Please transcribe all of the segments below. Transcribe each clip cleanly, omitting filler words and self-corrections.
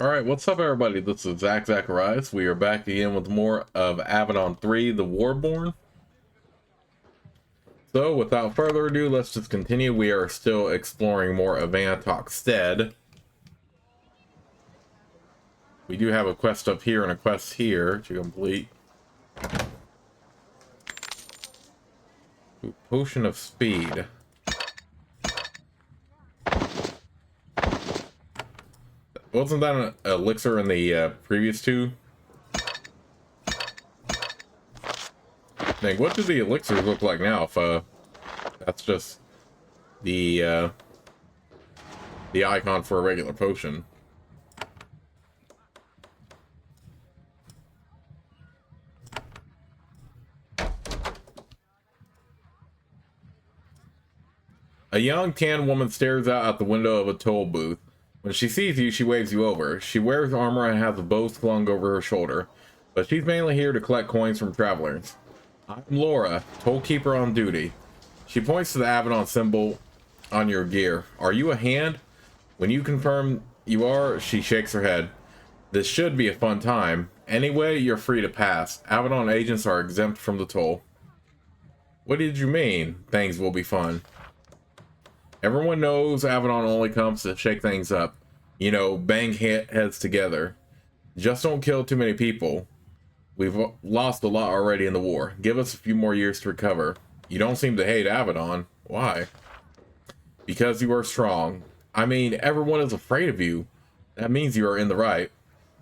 Alright, what's up everybody? This is Zacharias. We are back again with more of Avadon 3, the Warborn. So, without further ado, let's just continue. We are still exploring more of Vanatok Stead. We do have a quest up here and a quest here to complete. Ooh, Potion of Speed. Wasn't that an elixir in the previous two? Dang, what do the elixirs look like now if that's just the icon for a regular potion? A young tan woman stares out the window of a toll booth. When she sees you, she waves you over. She wears armor and has a bow slung over her shoulder, but she's mainly here to collect coins from travelers. I'm Laura, toll keeper on duty. She points to the Avadon symbol on your gear. Are you a hand? When you confirm you are, she shakes her head. This should be a fun time. Anyway, you're free to pass. Avadon agents are exempt from the toll. What did you mean? Things will be fun. Everyone knows Avadon only comes to shake things up. You know, bang heads together. Just don't kill too many people. We've lost a lot already in the war. Give us a few more years to recover. You don't seem to hate Avadon. Why? Because you are strong. I mean, everyone is afraid of you. That means you are in the right.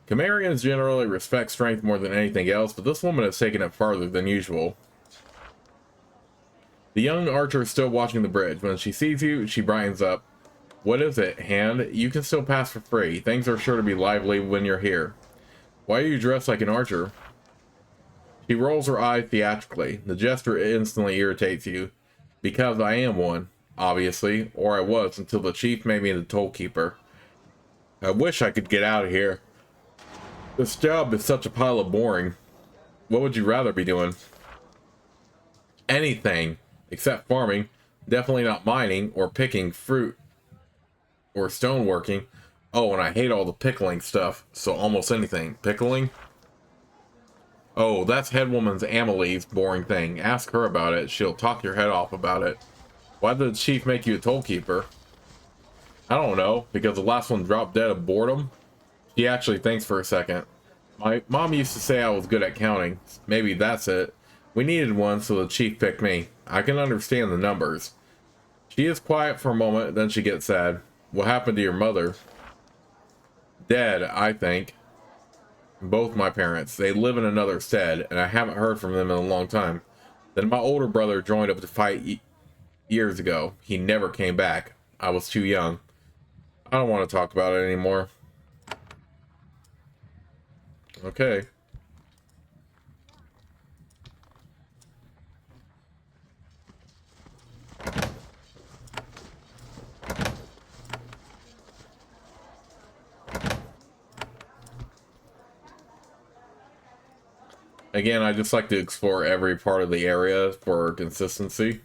Camarians generally respect strength more than anything else, but this woman has taken it farther than usual. The young archer is still watching the bridge. When she sees you, she brightens up. What is it, hand? You can still pass for free. Things are sure to be lively when you're here. Why are you dressed like an archer? She rolls her eye theatrically. The gesture instantly irritates you. Because I am one, obviously, or I was until the chief made me the toll keeper. I wish I could get out of here. This job is such a pile of boring. What would you rather be doing? Anything. Except farming, definitely not mining or picking fruit or stoneworking. Oh, and I hate all the pickling stuff, so almost anything. Pickling? Oh, that's Headwoman's Amelie's boring thing. Ask her about it. She'll talk your head off about it. Why did the chief make you a toll keeper? I don't know, because the last one dropped dead of boredom. She actually thinks for a second. My mom used to say I was good at counting. Maybe that's it. We needed one, so the chief picked me. I can understand the numbers. She is quiet for a moment, then she gets sad. What happened to your mother? Dead, I think. Both my parents. They live in another stead, and I haven't heard from them in a long time. Then my older brother joined up to fight years ago. He never came back. I was too young. I don't want to talk about it anymore. Okay. Again, I just like to explore every part of the area for consistency.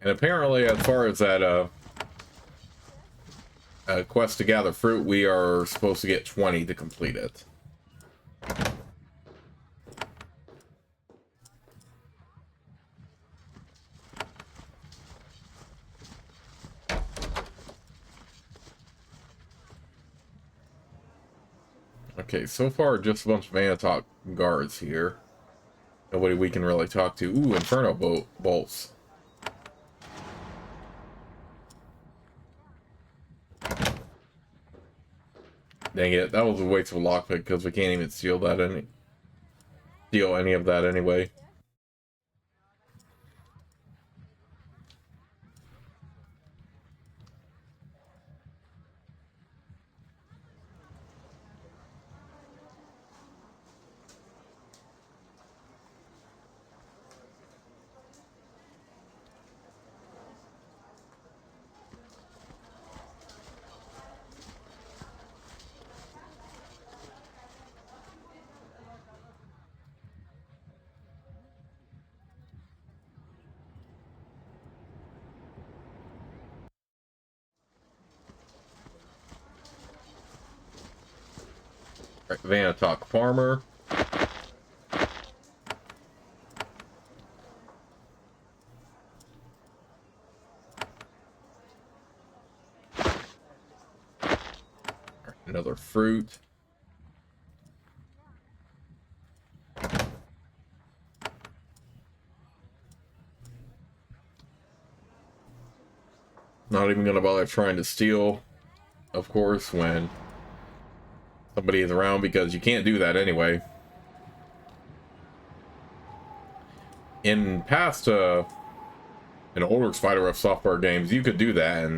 And apparently, as far as that quest to gather fruit, we are supposed to get 20 to complete it. Okay, so far just a bunch of Vanatok guards here. Nobody we can really talk to. Ooh, Inferno bolts. Dang it, that was a waste of a lockpick because we can't even steal any of that anyway. Vanatok farmer. Another fruit. Not even gonna bother trying to steal, of course, when somebody is around, because you can't do that anyway. In past in older Spider F software games, you could do that,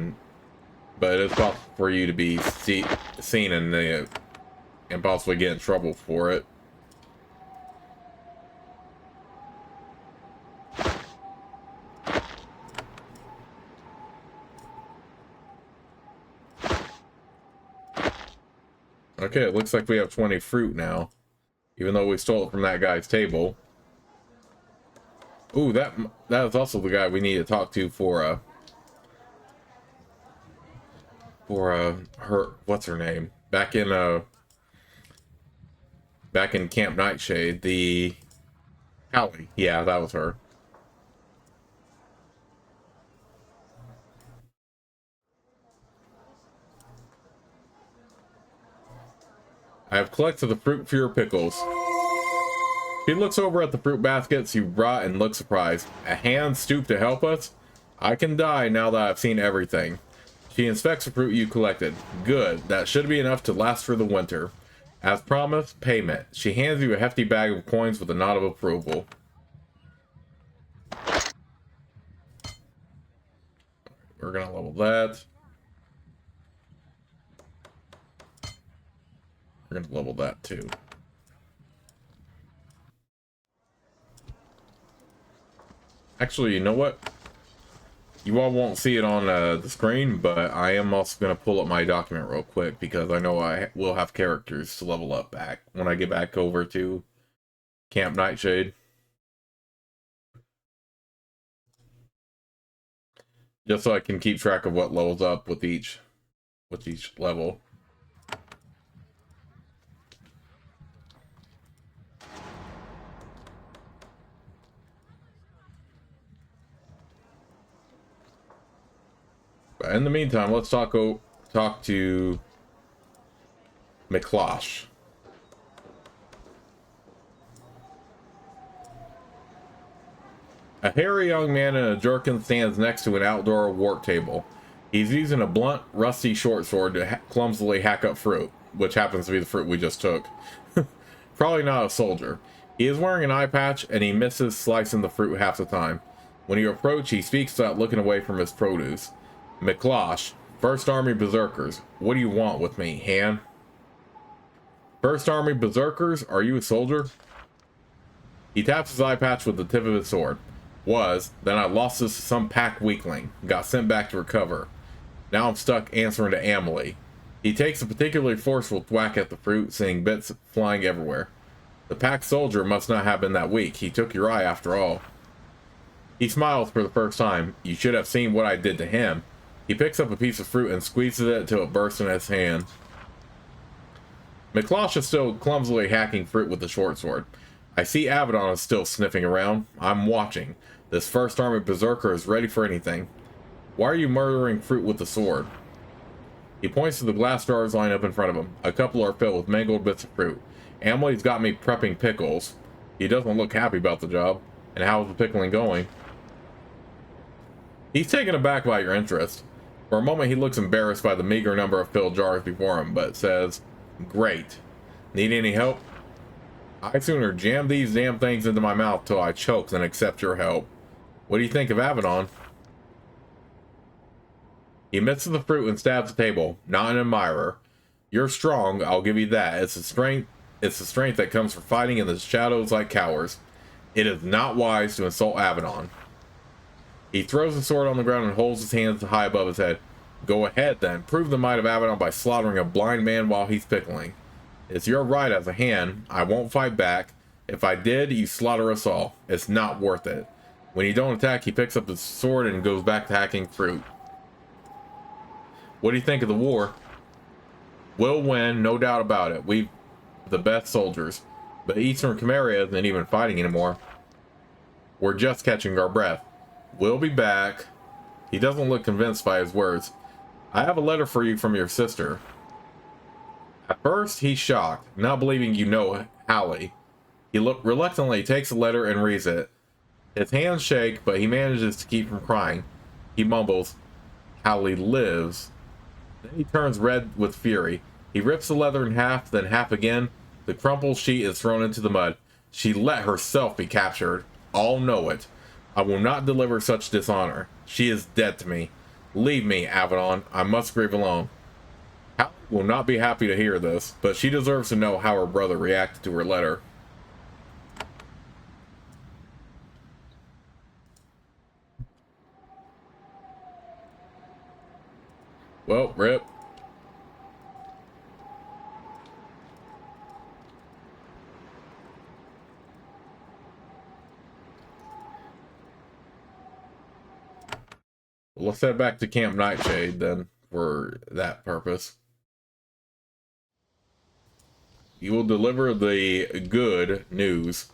but it's possible for you to be seen and possibly get in trouble for it. Okay, it looks like we have 20 fruit now, even though we stole it from that guy's table. Ooh, that is also the guy we need to talk to for her, what's her name? Back in Camp Nightshade, the Callie. Yeah, that was her. I have collected the fruit for your pickles. He looks over at the fruit baskets you brought and looks surprised. A hand stooped to help us? I can die now that I've seen everything. She inspects the fruit you collected. Good, that should be enough to last for the winter. As promised, payment. She hands you a hefty bag of coins with a nod of approval. We're gonna level that. We're gonna level that too. Actually, you know what? You all won't see it on the screen, but I am also going to pull up my document real quick, because I know I will have characters to level up back when I get back over to Camp Nightshade. Just so I can keep track of what levels up with each level. But in the meantime, let's talk to McClosh. A hairy young man in a jerkin stands next to an outdoor work table. He's using a blunt, rusty short sword to clumsily hack up fruit, which happens to be the fruit we just took. Probably not a soldier. He is wearing an eye patch, and he misses slicing the fruit half the time. When you approach, he speaks without looking away from his produce. McClosh, First Army Berserkers, what do you want with me, Han? First Army Berserkers, are you a soldier? He taps his eye patch with the tip of his sword. Then I lost this to some pack weakling, got sent back to recover. Now I'm stuck answering to Amelie. He takes a particularly forceful thwack at the fruit, sending bits flying everywhere. The pack soldier must not have been that weak. He took your eye after all. He smiles for the first time. You should have seen what I did to him. He picks up a piece of fruit and squeezes it until it bursts in his hand. McClosh is still clumsily hacking fruit with the short sword. I see Avadon is still sniffing around. I'm watching. This First Army Berserker is ready for anything. Why are you murdering fruit with the sword? He points to the glass jars lined up in front of him. A couple are filled with mangled bits of fruit. Amelie's got me prepping pickles. He doesn't look happy about the job. And how's the pickling going? He's taken aback by your interest. For a moment he looks embarrassed by the meager number of filled jars before him, but says, Great. Need any help? I'd sooner jam these damn things into my mouth till I choke than accept your help. What do you think of Avadon? He misses the fruit and stabs the table, not an admirer. You're strong, I'll give you that. It's the strength that comes from fighting in the shadows like cowards. It is not wise to insult Avadon. He throws the sword on the ground and holds his hands high above his head. Go ahead then, prove the might of Avadon by slaughtering a blind man while he's pickling. It's your right as a hand. I won't fight back. If I did, you slaughter us all. It's not worth it. When you don't attack, he picks up his sword and goes back to hacking fruit. What do you think of the war? We'll win, no doubt about it. the best soldiers. But Eastern Chimeria isn't even fighting anymore. We're just catching our breath. We'll be back. He doesn't look convinced by his words. I have a letter for you from your sister. At first, he's shocked, not believing you know Hallie. He reluctantly takes the letter and reads it. His hands shake, but he manages to keep from crying. He mumbles, Hallie lives. Then he turns red with fury. He rips the letter in half, then half again. The crumpled sheet is thrown into the mud. She let herself be captured. All know it. I will not deliver such dishonor. She is dead to me. Leave me, Avadon. I must grieve alone. Hallie will not be happy to hear this, but she deserves to know how her brother reacted to her letter. Well, rip. Let's head back to Camp Nightshade then, for that purpose. You will deliver the good news.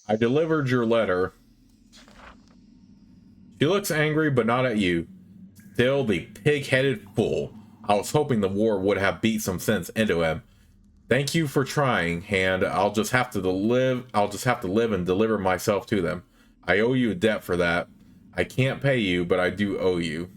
I delivered your letter. She looks angry, but not at you. Still the pig-headed fool. I was hoping the war would have beat some sense into him. Thank you for trying, and I'll just have to live and deliver myself to them. I owe you a debt for that. I can't pay you, but I do owe you.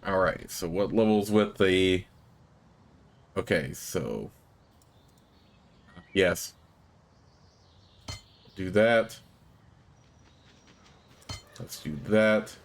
Alright, so what levels with the... Okay, so... Yes. Do that. Let's do that.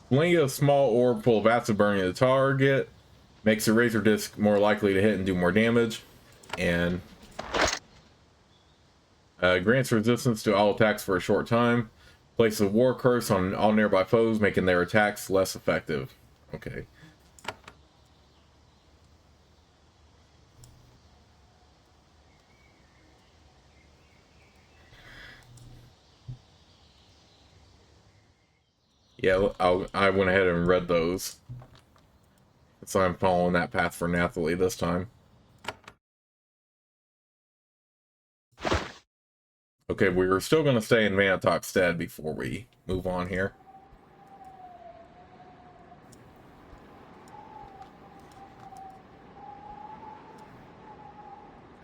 Flinging a small orb full of acid burning the target makes the razor disc more likely to hit and do more damage, and grants resistance to all attacks for a short time. Place a war curse on all nearby foes, making their attacks less effective. Okay. Yeah, I went ahead and read those. So I'm following that path for Nathalie this time. Okay, we're still going to stay in Vanatok Stead before we move on here.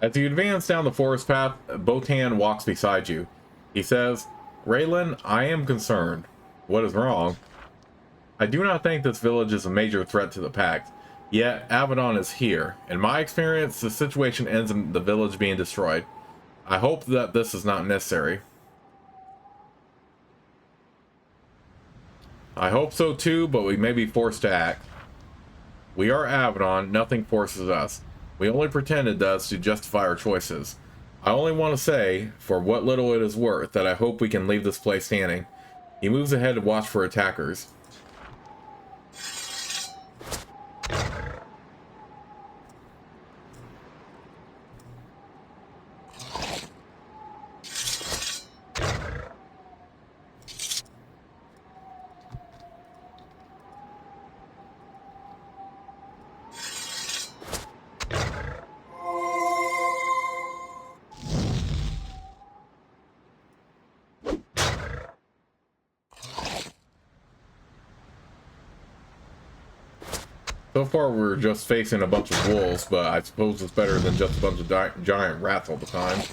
As you advance down the forest path, Botan walks beside you. He says, Raylan, I am concerned. What is wrong? I do not think this village is a major threat to the Pact, yet Avadon is here. In my experience, the situation ends in the village being destroyed. I hope that this is not necessary. I hope so too, but we may be forced to act. We are Avadon, nothing forces us. We only pretend it does to justify our choices. I only want to say, for what little it is worth, that I hope we can leave this place standing. He moves ahead to watch for attackers. So far, we're just facing a bunch of wolves, but I suppose it's better than just a bunch of giant rats all the time.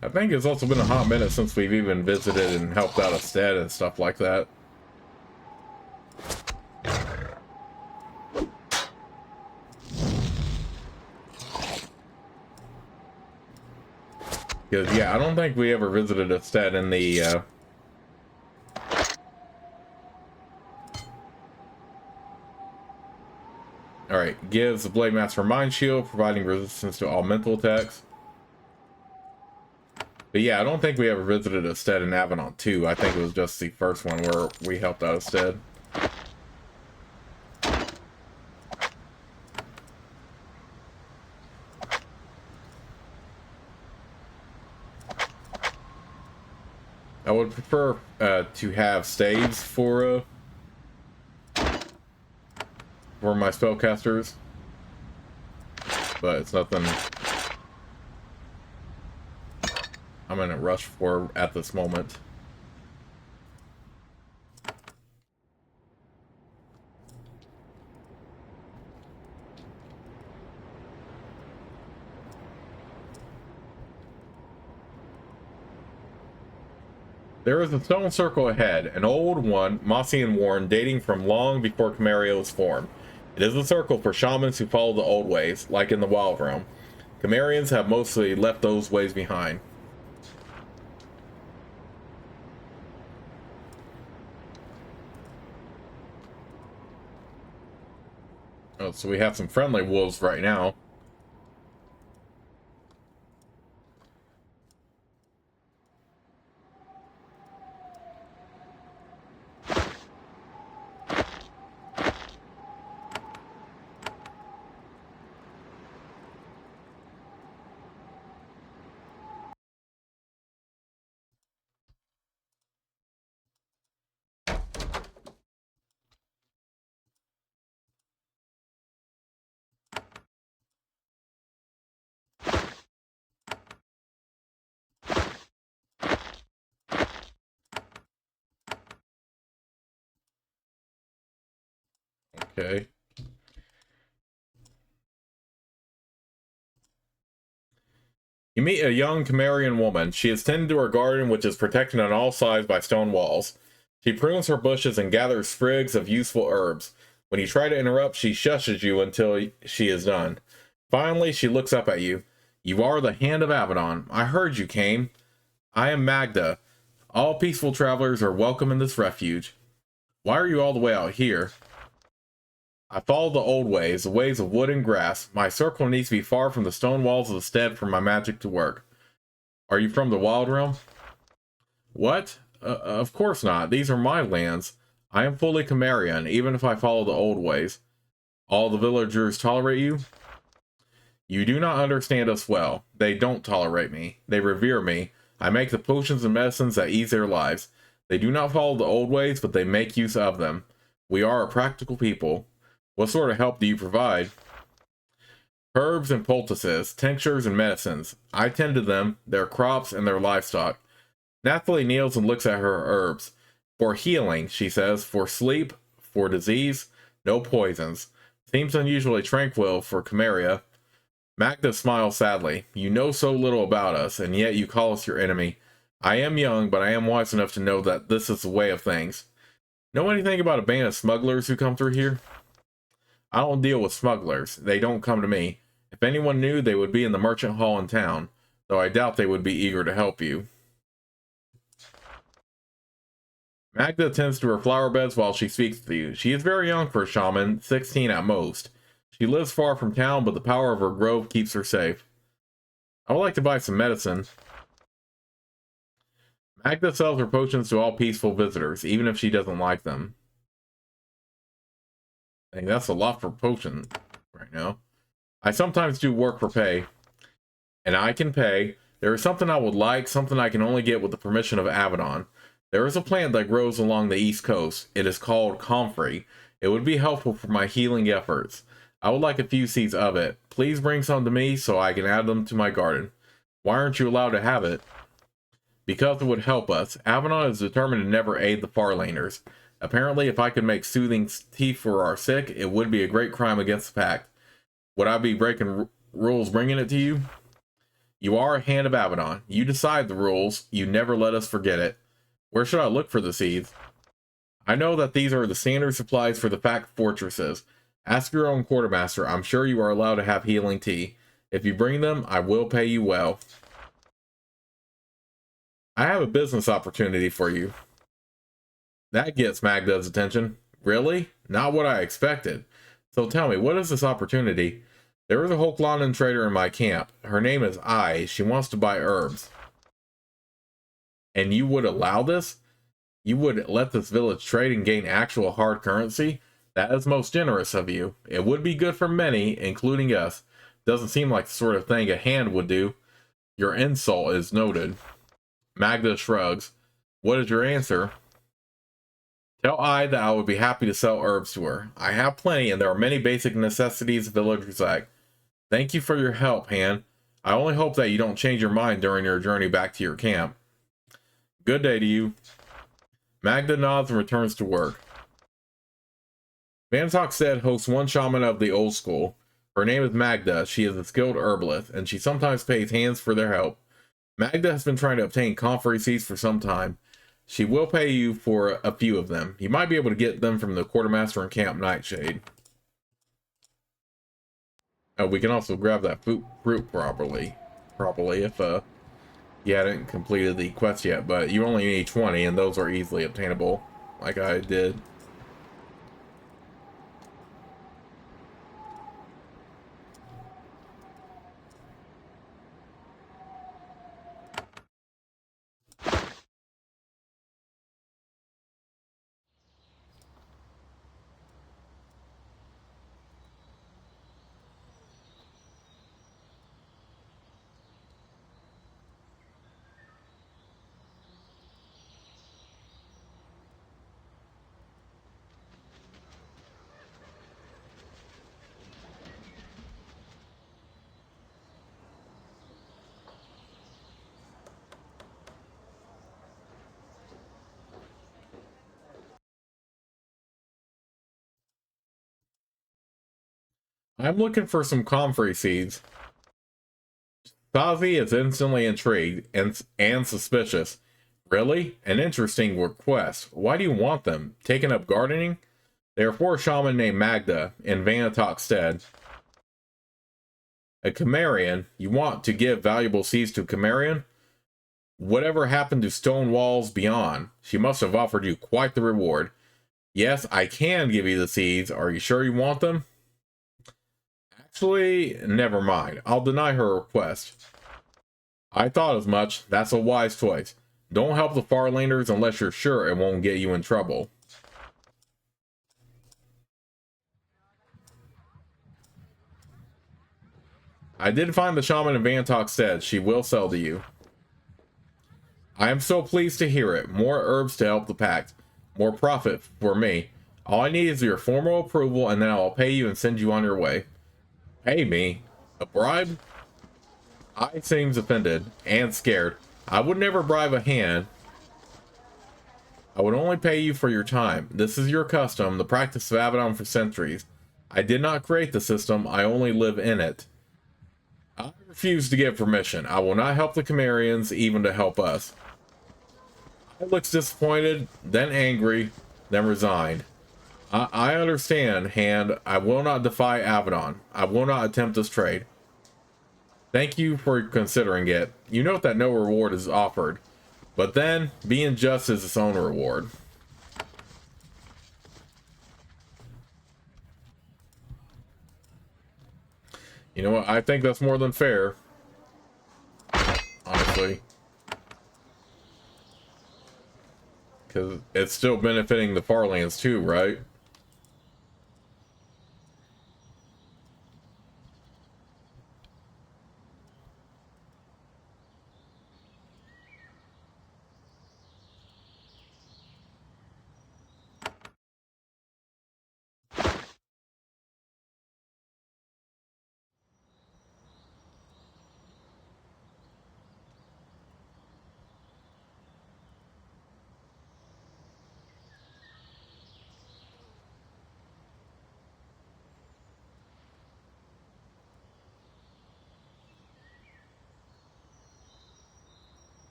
I think it's also been a hot minute since we've even visited and helped out a Stead and stuff like that. Because, yeah, I don't think we ever visited a Stead in the, Alright, gives the Blade Master Mind Shield, providing resistance to all mental attacks. But yeah, I don't think we ever visited a Stead in Avadon 2. I think it was just the first one where we helped out a Stead. I would prefer to have staves for my spellcasters, but it's nothing I'm in a rush for at this moment. There is a stone circle ahead, an old one, mossy and worn, dating from long before Cameria was formed. It is a circle for shamans who follow the old ways, like in the Wild Realm. Camarians have mostly left those ways behind. Oh, so we have some friendly wolves right now. Okay. You meet a young Camarian woman. She is tending to her garden, which is protected on all sides by stone walls. She prunes her bushes and gathers sprigs of useful herbs. When you try to interrupt, she shushes you until she is done. Finally, she looks up at you. You are the Hand of Avadon. I heard you came. I am Magda. All peaceful travelers are welcome in this refuge. Why are you all the way out here? I follow the old ways, the ways of wood and grass. My circle needs to be far from the stone walls of the stead for my magic to work. Are you from the Wild Realm? What? Of course not. These are my lands. I am fully Camarian, even if I follow the old ways. All the villagers tolerate you? You do not understand us well. They don't tolerate me. They revere me. I make the potions and medicines that ease their lives. They do not follow the old ways, but they make use of them. We are a practical people. What sort of help do you provide? Herbs and poultices, tinctures and medicines. I tend to them, their crops, and their livestock. Nathalie kneels and looks at her herbs. For healing, she says. For sleep, for disease, no poisons. Seems unusually tranquil for Cameria. Magda smiles sadly. You know so little about us, and yet you call us your enemy. I am young, but I am wise enough to know that this is the way of things. Know anything about a band of smugglers who come through here? I don't deal with smugglers. They don't come to me. If anyone knew, they would be in the merchant hall in town, though I doubt they would be eager to help you. Magda tends to her flower beds while she speaks to you. She is very young for a shaman, 16 at most. She lives far from town, but the power of her grove keeps her safe. I would like to buy some medicine. Magda sells her potions to all peaceful visitors, even if she doesn't like them. Dang, that's a lot for potion right now. I sometimes do work for pay, and I can pay. There is something I would like, something I can only get with the permission of Avadon. There is a plant that grows along the east coast. It is called comfrey. It would be helpful for my healing efforts. I would like a few seeds of it. Please bring some to me so I can add them to my garden. Why aren't you allowed to have it? Because it would help us. Avadon is determined to never aid the Farlaners. Apparently, if I could make soothing tea for our sick, it would be a great crime against the pact. Would I be breaking rules bringing it to you? You are a hand of Avadon. You decide the rules. You never let us forget it. Where should I look for the seeds? I know that these are the standard supplies for the pact fortresses. Ask your own quartermaster. I'm sure you are allowed to have healing tea. If you bring them, I will pay you well. I have a business opportunity for you. That gets Magda's attention. Really? Not what I expected. So tell me, what is this opportunity? There is a Hoklanen trader in my camp. Her name is Ai. She wants to buy herbs. And you would allow this? You would let this village trade and gain actual hard currency? That is most generous of you. It would be good for many, including us. Doesn't seem like the sort of thing a hand would do. Your insult is noted. Magda shrugs. What is your answer? Tell I that I would be happy to sell herbs to her. I have plenty, and there are many basic necessities villagers lack. Thank you for your help, Han. I only hope that you don't change your mind during your journey back to your camp. Good day to you. Magda nods and returns to work. Vanatok Stead hosts one shaman of the old school. Her name is Magda. She is a skilled herbalist, and she sometimes pays hands for their help. Magda has been trying to obtain comfrey seeds for some time. She will pay you for a few of them. You might be able to get them from the quartermaster in Camp Nightshade. Oh, we can also grab that fruit properly if you hadn't completed the quest yet, but you only need 20 and those are easily obtainable, like I did. I'm looking for some comfrey seeds. Sazi is instantly intrigued and suspicious. Really? An interesting request. Why do you want them? Taking up gardening? There are 4 shaman named Magda in Vanatok Stead. A Cimmerian? You want to give valuable seeds to Cimmerian? Whatever happened to stone walls beyond? She must have offered you quite the reward. Yes, I can give you the seeds. Are you sure you want them? Actually, never mind. I'll deny her request. I thought as much. That's a wise choice. Don't help the Farlanders unless you're sure it won't get you in trouble. I did find the shaman in Vanatok Stead. She will sell to you. I am so pleased to hear it. More herbs to help the pact. More profit for me. All I need is your formal approval, and then I'll pay you and send you on your way. Pay me? A bribe? I seems offended and scared. I would never bribe a hand. I would only pay you for your time. This is your custom, the practice of Avadon for centuries. I did not create the system, I only live in it. I refuse to give permission. I will not help the Cimmerians, even to help us. I looks disappointed, then angry, then resigned. I understand, Hand. I will not defy Avadon. I will not attempt this trade. Thank you for considering it. You note that no reward is offered. But then, being just is its own reward. You know what? I think that's more than fair, honestly. Because it's still benefiting the Farlands too, right?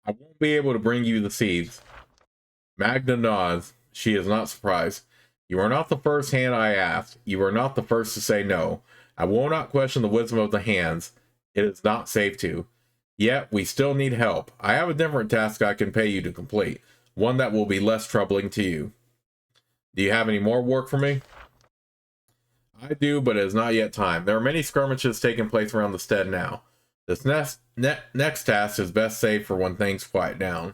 I won't be able to bring you the seeds. Magda nods. She is not surprised. You are not the first hand I asked. You are not the first to say no. I will not question the wisdom of the hands. It is not safe to. Yet, we still need help. I have a different task I can pay you to complete. One that will be less troubling to you. Do you have any more work for me? I do, but it is not yet time. There are many skirmishes taking place around the stead now. This next task is best saved for when things quiet down.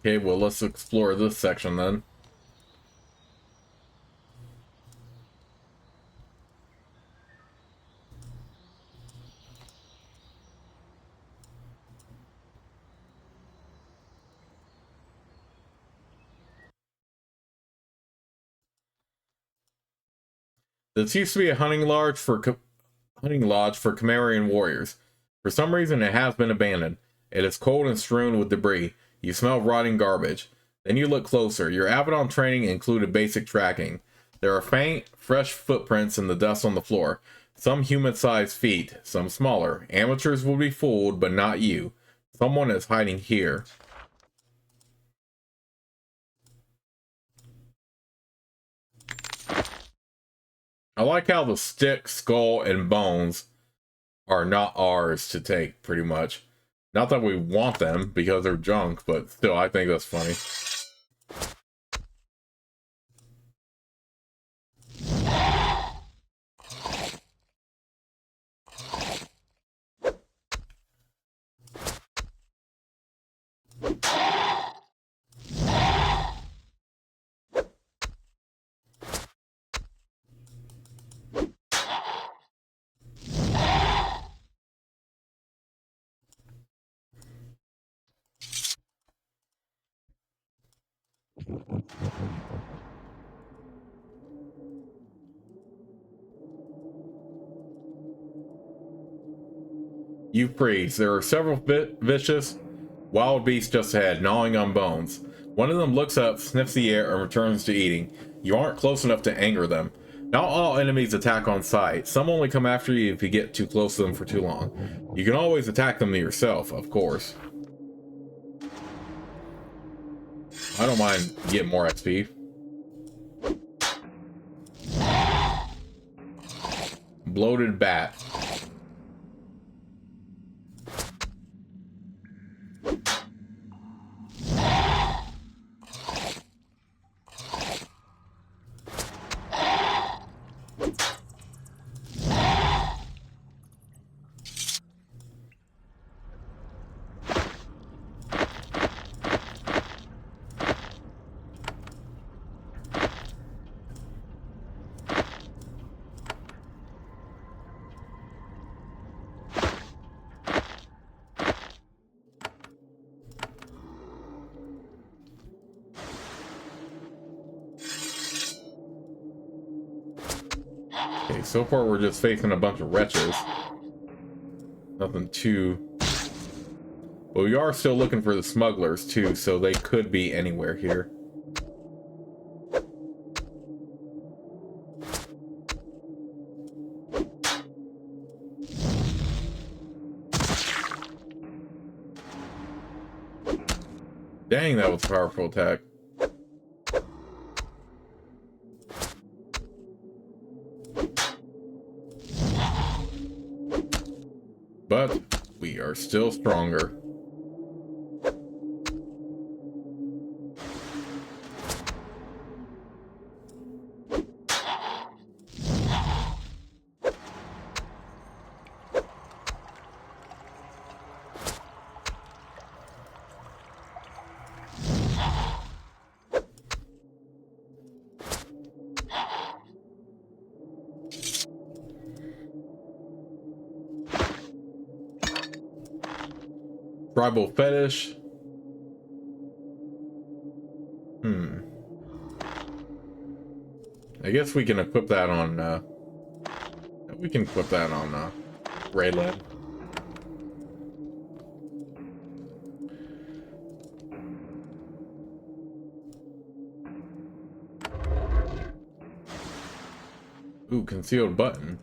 Okay, well, let's explore this section then. This used to be a hunting lodge for Camarian warriors. For some reason, it has been abandoned. It is cold and strewn with debris. You smell rotting garbage. Then you look closer. Your Avadon training included basic tracking. There are faint, fresh footprints in the dust on the floor. Some human-sized feet, some smaller. Amateurs will be fooled, but not you. Someone is hiding here. I like how the stick, skull, and bones are not ours to take, pretty much. Not that we want them, because they're junk, but still, I think that's funny. You freeze. There are several vicious wild beasts just ahead, gnawing on bones. One of them looks up, sniffs the air, and returns to eating. You aren't close enough to anger them. Not all enemies attack on sight. Some only come after you if you get too close to them for too long. You can always attack them yourself, of course. I don't mind getting more XP. Bloated bat. Okay, so far we're just facing a bunch of wretches. Nothing too But we are still looking for the smugglers too, so they could be anywhere here. Dang, that was a powerful attack. But we are still stronger. Tribal fetish. I guess we can equip that on, Raylan. Ooh, concealed button.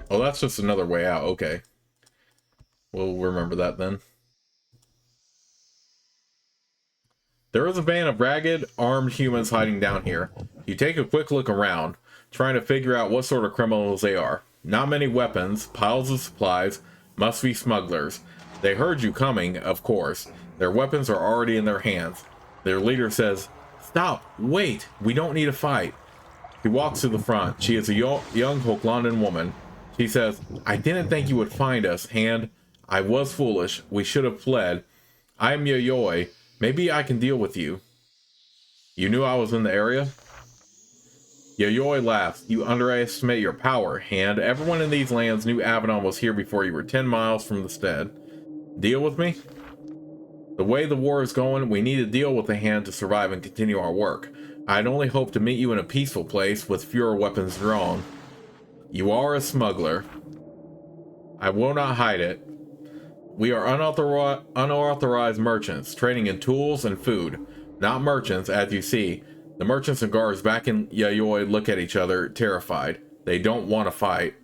Oh, that's just another way out. Okay. We'll remember that then. There is a band of ragged, armed humans hiding down here. You take a quick look around, trying to figure out what sort of criminals they are. Not many weapons, piles of supplies, must be smugglers. They heard you coming, of course. Their weapons are already in their hands. Their leader says, "Stop, wait, we don't need a fight." She walks to the front. She is a young Hochlandan woman. She says, "I didn't think you would find us, Hand. I was foolish. We should have fled. I am Yayoi. Maybe I can deal with you." "You knew I was in the area?" Yayoi laughs. "You underestimate your power, Hand. Everyone in these lands knew Avadon was here before you were 10 miles from the Stead. Deal with me? The way the war is going, we need to deal with the Hand to survive and continue our work. I'd only hoped to meet you in a peaceful place with fewer weapons drawn. You are a smuggler. I will not hide it. We are unauthorized merchants, trading in tools and food. Not merchants, as you see. The merchants and guards back in Yayoi look at each other, terrified. They don't want to fight.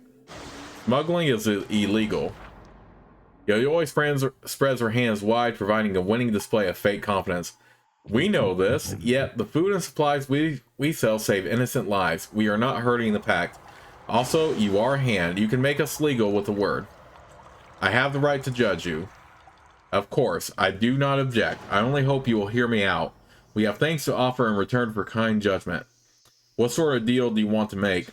Smuggling is illegal." Yayoi spreads her hands wide, providing a winning display of fake confidence. "We know this, yet the food and supplies we sell save innocent lives. We are not hurting the pact. Also, you are Hand. You can make us legal with a word. I have the right to judge you. Of course, I do not object. I only hope you will hear me out. We have things to offer in return for kind judgment. What sort of deal do you want to make?"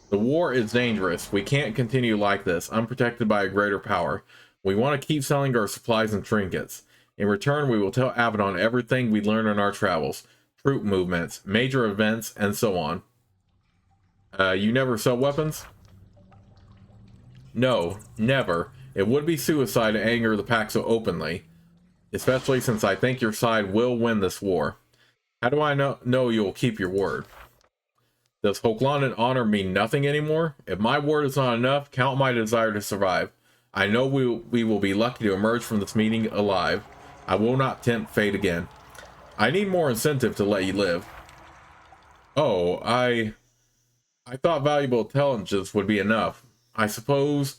"The war is dangerous. We can't continue like this, unprotected by a greater power. We want to keep selling our supplies and trinkets. In return, we will tell Avadon everything we learn on our travels, troop movements, major events, and so on." You never sell weapons?" "No, never. It would be suicide to anger the pack so openly, especially since I think your side will win this war. How do I know you'll keep your word?" "Does Hochlandan honor mean nothing anymore? If my word is not enough, count my desire to survive. I know we will be lucky to emerge from this meeting alive. I will not tempt fate again. I need more incentive to let you live." "Oh, I thought valuable intelligence would be enough. I suppose,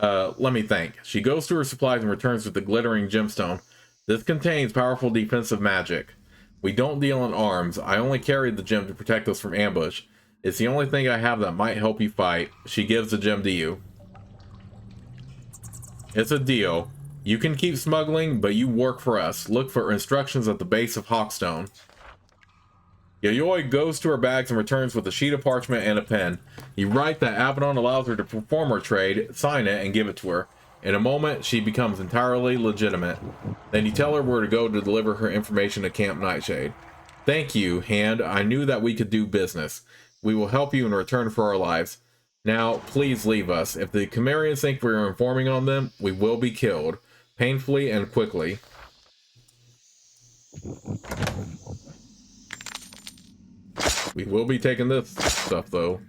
let me think." She goes through her supplies and returns with the glittering gemstone. "This contains powerful defensive magic. We don't deal in arms. I only carried the gem to protect us from ambush. It's the only thing I have that might help you fight." She gives the gem to you. "It's a deal. You can keep smuggling, but you work for us. Look for instructions at the base of Hawkstone." Yayoi goes to her bags and returns with a sheet of parchment and a pen. You write that Avadon allows her to perform her trade, sign it, and give it to her. In a moment, she becomes entirely legitimate. Then you tell her where to go to deliver her information to Camp Nightshade. "Thank you, Hand. I knew that we could do business. We will help you in return for our lives. Now, please leave us. If the Chimerians think we are informing on them, we will be killed. Painfully and quickly." We will be taking this stuff, though.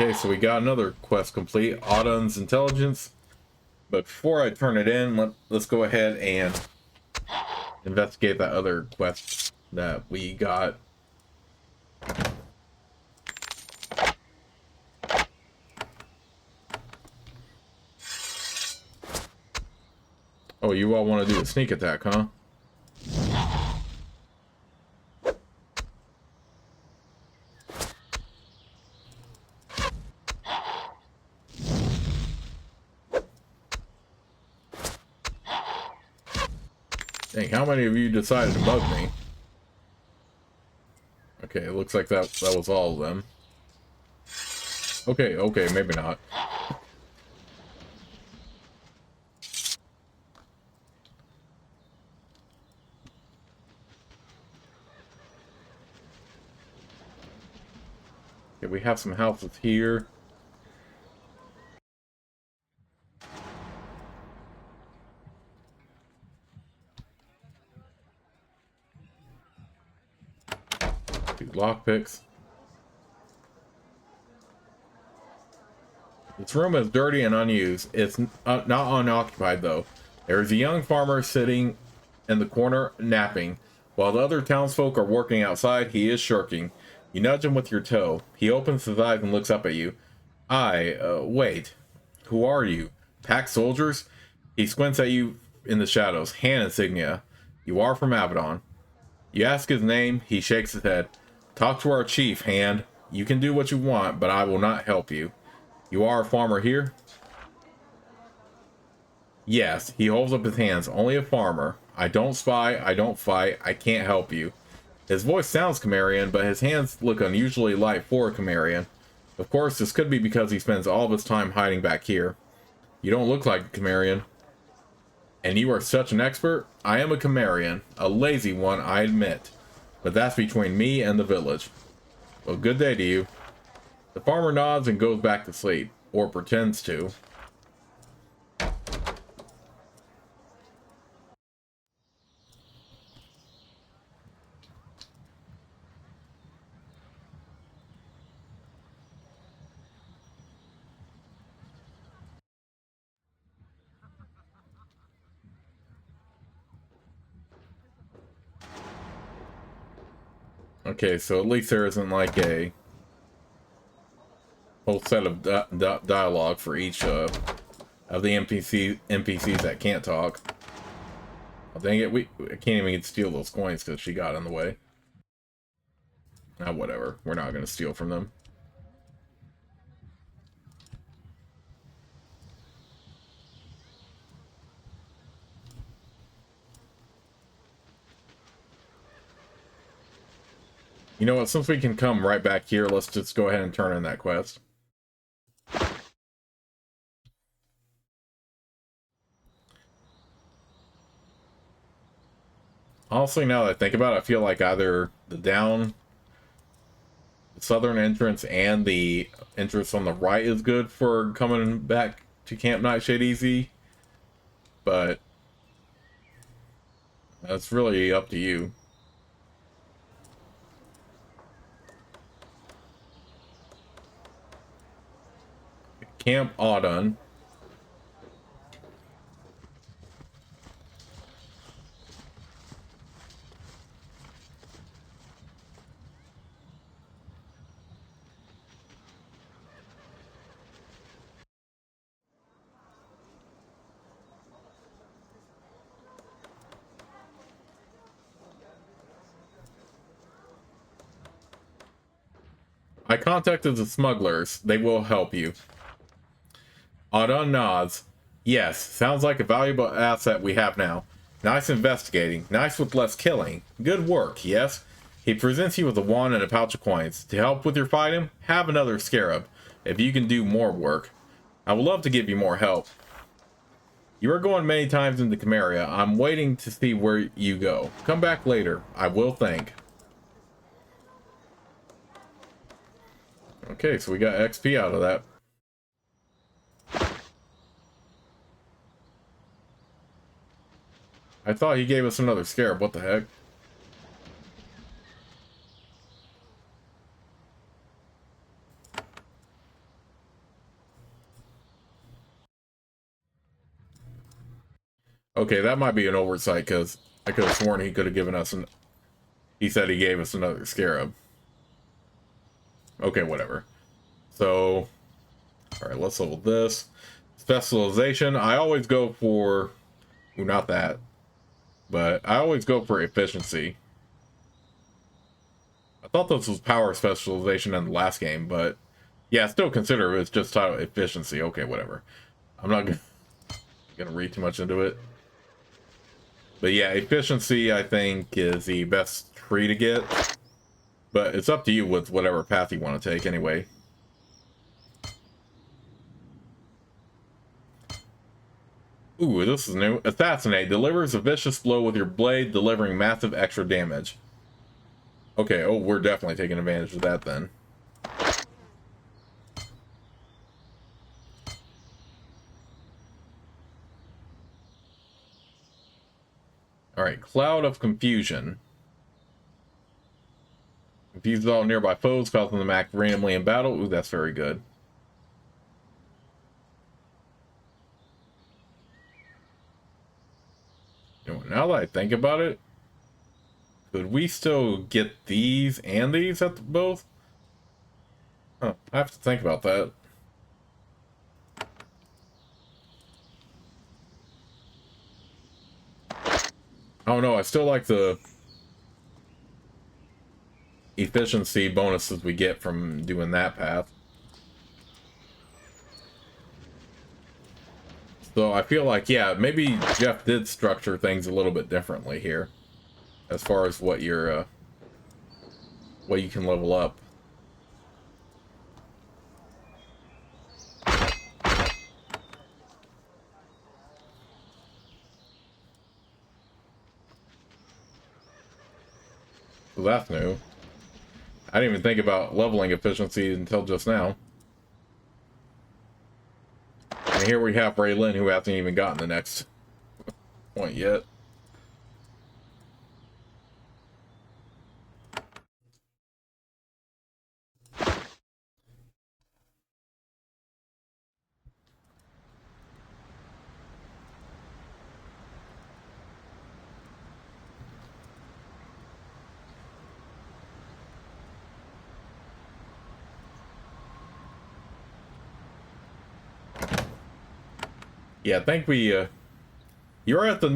Okay, so we got another quest complete, Avadon's intelligence. But before I turn it in, let's go ahead and investigate that other quest that we got. Oh, you all want to do a sneak attack, huh? Dang, how many of you decided to bug me? Okay, it looks like that was all of them. Okay, maybe not. Okay, we have some houses here. Two lockpicks. This room is dirty and unused. It's not unoccupied, though. There is a young farmer sitting in the corner napping. While the other townsfolk are working outside, he is shirking. You nudge him with your toe. He opens his eyes and looks up at you. Wait. Who are you? Pack soldiers? He squints at you in the shadows. Hand insignia. You are from Avadon. You ask his name. He shakes his head. Talk to our chief, Hand. You can do what you want, but I will not help you. You are a farmer here? Yes, he holds up his hands. Only a farmer. I don't spy, I don't fight, I can't help you. His voice sounds Cimmerian, but his hands look unusually light for a Cimmerian. Of course, this could be because he spends all of his time hiding back here. You don't look like a Cimmerian. And you are such an expert? I am a Cimmerian. A lazy one, I admit. But that's between me and the village. Well, good day to you. The farmer nods and goes back to sleep. Or pretends to. Okay, so at least there isn't like a whole set of dialogue for each of the NPCs that can't talk. Oh, dang it, I can't even steal those coins because she got in the way. Ah, whatever. We're not going to steal from them. You know what? Since we can come right back here, let's just go ahead and turn in that quest. Honestly, now that I think about it, I feel like either the southern entrance and the entrance on the right is good for coming back to Camp Nightshade easy, but that's really up to you. Camp Avadon. I contacted the smugglers. They will help you. Avadon nods. Yes, sounds like a valuable asset we have now. Nice investigating. Nice with less killing. Good work, yes? He presents you with a wand and a pouch of coins. To help with your fighting, have another scarab. If you can do more work. I would love to give you more help. You are going many times into Cimmeria. I'm waiting to see where you go. Come back later. I will think. Okay, so we got XP out of that. I thought he gave us another scarab. What the heck? Okay, that might be an oversight, because I could have sworn he could have given us an... He said he gave us another scarab. Okay, whatever. So, alright, let's level this. Specialization, I always go for... Ooh, not that. But I always go for efficiency. I thought this was power specialization in the last game, but... Yeah, still consider it's just title efficiency. Okay, whatever. I'm not gonna read too much into it. But yeah, efficiency, I think, is the best tree to get. But it's up to you with whatever path you want to take, anyway. Ooh, this is new. Assassinate. Delivers a vicious blow with your blade, delivering massive extra damage. Okay, oh, we're definitely taking advantage of that, then. Alright, Cloud of Confusion. Confuses all nearby foes, causing them to act randomly in battle. Ooh, that's very good. You know, now that I think about it, could we still get these and these at both? Huh, I have to think about that. Oh no, I still like the efficiency bonuses we get from doing that path. So I feel like, yeah, maybe Jeff did structure things a little bit differently here, as far as what your what you can level up. So that's new. I didn't even think about leveling efficiency until just now. And here we have Raylin, who hasn't even gotten the next point yet. Yeah, I think we, you're at the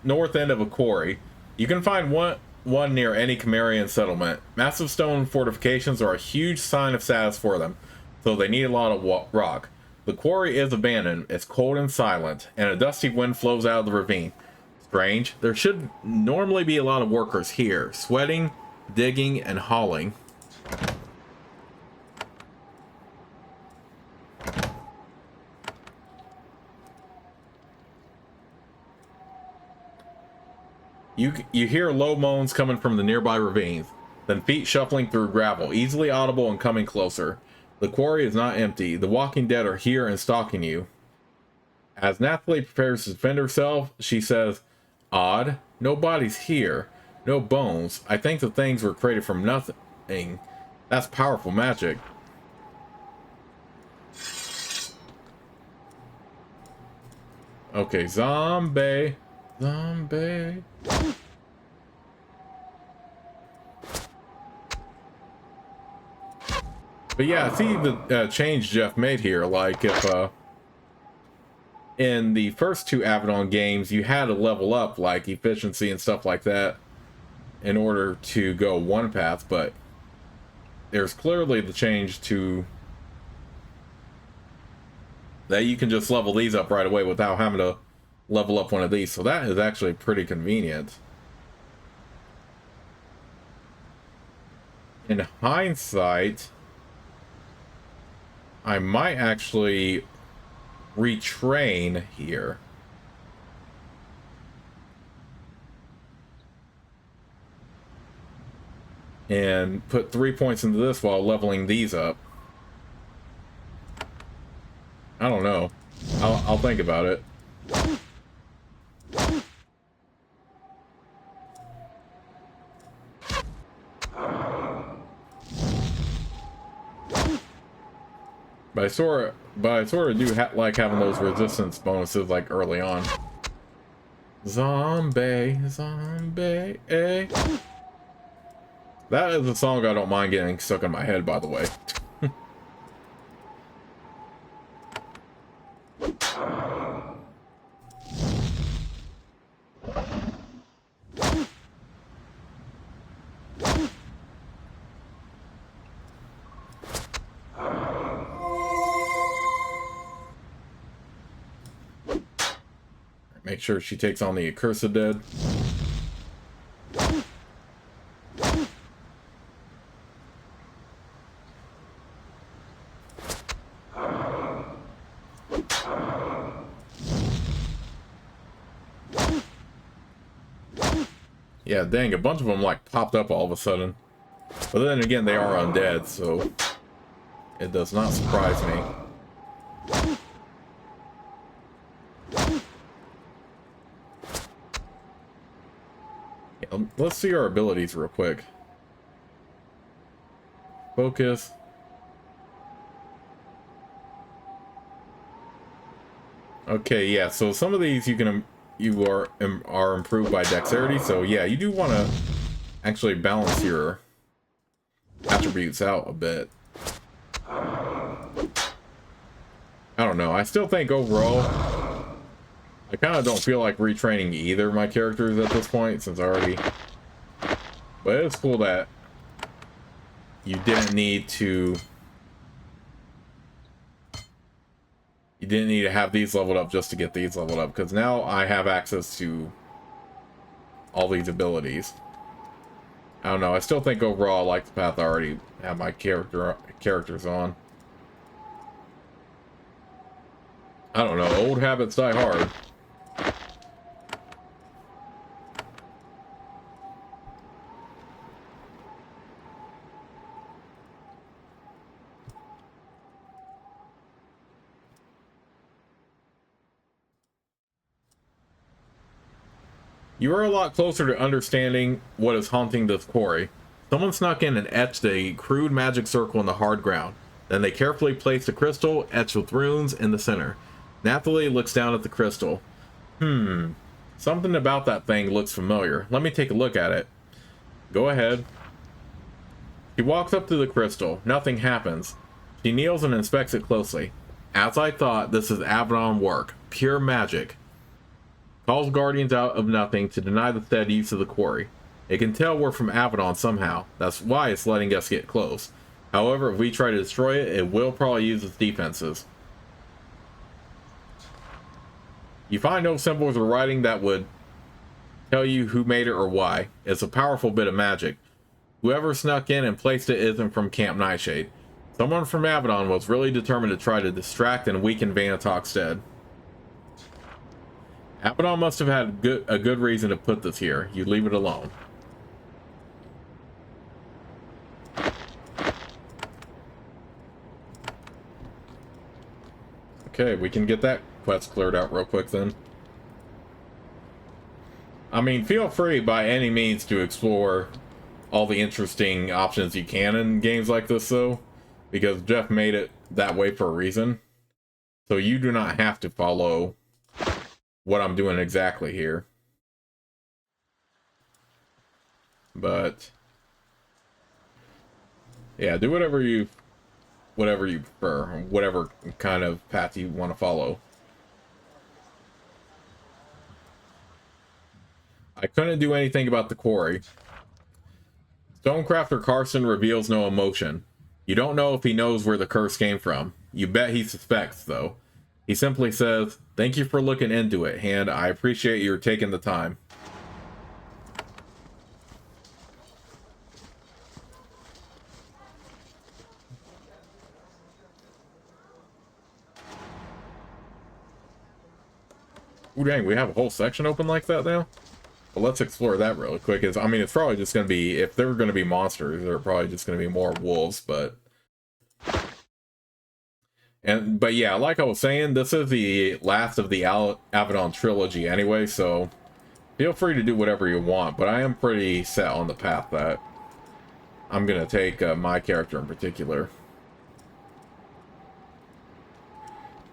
north end of a quarry. You can find one near any Cimmerian settlement. Massive stone fortifications are a huge sign of status for them, so they need a lot of rock. The quarry is abandoned, it's cold and silent, and a dusty wind flows out of the ravine. Strange, there should normally be a lot of workers here, sweating, digging, and hauling. You hear low moans coming from the nearby ravines, then feet shuffling through gravel, easily audible and coming closer. The quarry is not empty. The walking dead are here and stalking you. As Nathalie prepares to defend herself, she says, "Odd. No bodies here. No bones. I think the things were created from nothing. That's powerful magic." Okay, zombie. Zombie. But yeah, see the change Jeff made here. Like, if in the first two Avadon games, you had to level up, like, efficiency and stuff like that in order to go one path, but there's clearly the change to that you can just level these up right away without having to level up one of these. So that is actually pretty convenient. In hindsight, I might actually retrain here. And put 3 points into this while leveling these up. I don't know. I'll think about it. But I sort of do like having those resistance bonuses like early on. Zombie, zombie, eh. That is a song I don't mind getting stuck in my head, by the way. Make sure she takes on the accursed dead. Yeah, dang, a bunch of them like popped up all of a sudden. But then again, they are undead, so it does not surprise me. Yeah, let's see our abilities real quick. Focus. Okay, yeah, so some of these you are improved by dexterity, so yeah, you do want to actually balance your attributes out a bit. I don't know, I still think overall I kind of don't feel like retraining either of my characters at this point, since I already... But it's cool that you didn't need to... You didn't need to have these leveled up just to get these leveled up, because now I have access to all these abilities. I don't know, I still think overall I like the path I already have my characters on. I don't know, old habits die hard. You are a lot closer to understanding what is haunting this quarry. Someone snuck in and etched a crude magic circle in the hard ground. Then they carefully placed a crystal, etched with runes, in the center. Nathalie looks down at the crystal. Something about that thing looks familiar. Let me take a look at it. Go ahead. She walks up to the crystal. Nothing happens. She kneels and inspects it closely. As I thought, this is Avadon work. Pure magic. Calls guardians out of nothing to deny the Stead use of the quarry. It can tell we're from Avadon somehow. That's why it's letting us get close. However, if we try to destroy it, it will probably use its defenses. You find no symbols or writing that would tell you who made it or why. It's a powerful bit of magic. Whoever snuck in and placed it isn't from Camp Nightshade. Someone from Avadon was really determined to try to distract and weaken Vanatok Stead. Avadon must have had a good reason to put this here. You leave it alone. Okay, we can get that quest cleared out real quick then. I mean, feel free by any means to explore all the interesting options you can in games like this, though, because Jeff made it that way for a reason. So you do not have to follow what I'm doing exactly here. But yeah, do whatever you prefer, whatever kind of path you want to follow. I couldn't do anything about the quarry. Stonecrafter Carson reveals no emotion. You don't know if he knows where the curse came from. You bet he suspects, though. He simply says, "Thank you for looking into it, and I appreciate your taking the time." Ooh, dang, we have a whole section open like that now? Well, let's explore that really quick. I mean, it's probably just going to be, if they're going to be monsters, they're probably just going to be more wolves, but... But yeah, like I was saying, this is the last of the Avadon trilogy anyway, so feel free to do whatever you want, but I am pretty set on the path that I'm going to take my character in particular.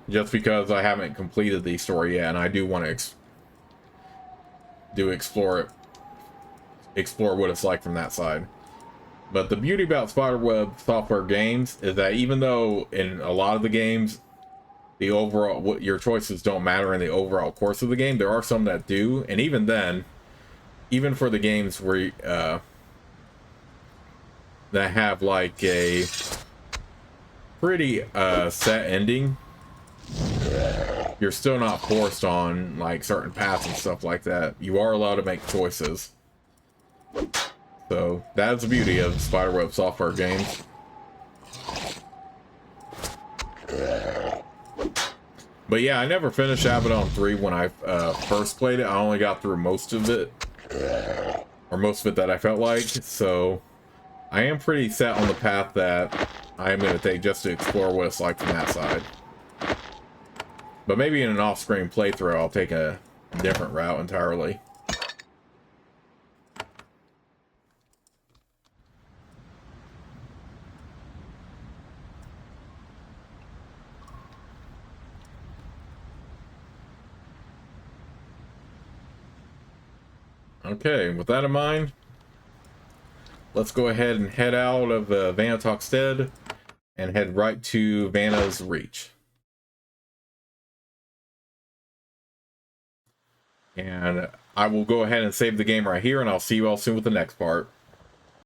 Just because I haven't completed the story yet, and I do want to explore what it's like from that side. But the beauty about Spiderweb Software games is that even though in a lot of the games the overall what your choices don't matter in the overall course of the game, there are some that do, and even then, even for the games where that have like a pretty set ending, you're still not forced on like certain paths and stuff like that. You are allowed to make choices. So that's the beauty of Spiderweb Software games. But yeah, I never finished Avadon 3 when I first played it. I only got through most of it. Or most of it that I felt like. So I am pretty set on the path that I am going to take just to explore what it's like from that side. But maybe in an off-screen playthrough, I'll take a different route entirely. Okay, with that in mind, let's go ahead and head out of Vanatok Stead and head right to Vanna's Reach. And I will go ahead and save the game right here, and I'll see you all soon with the next part.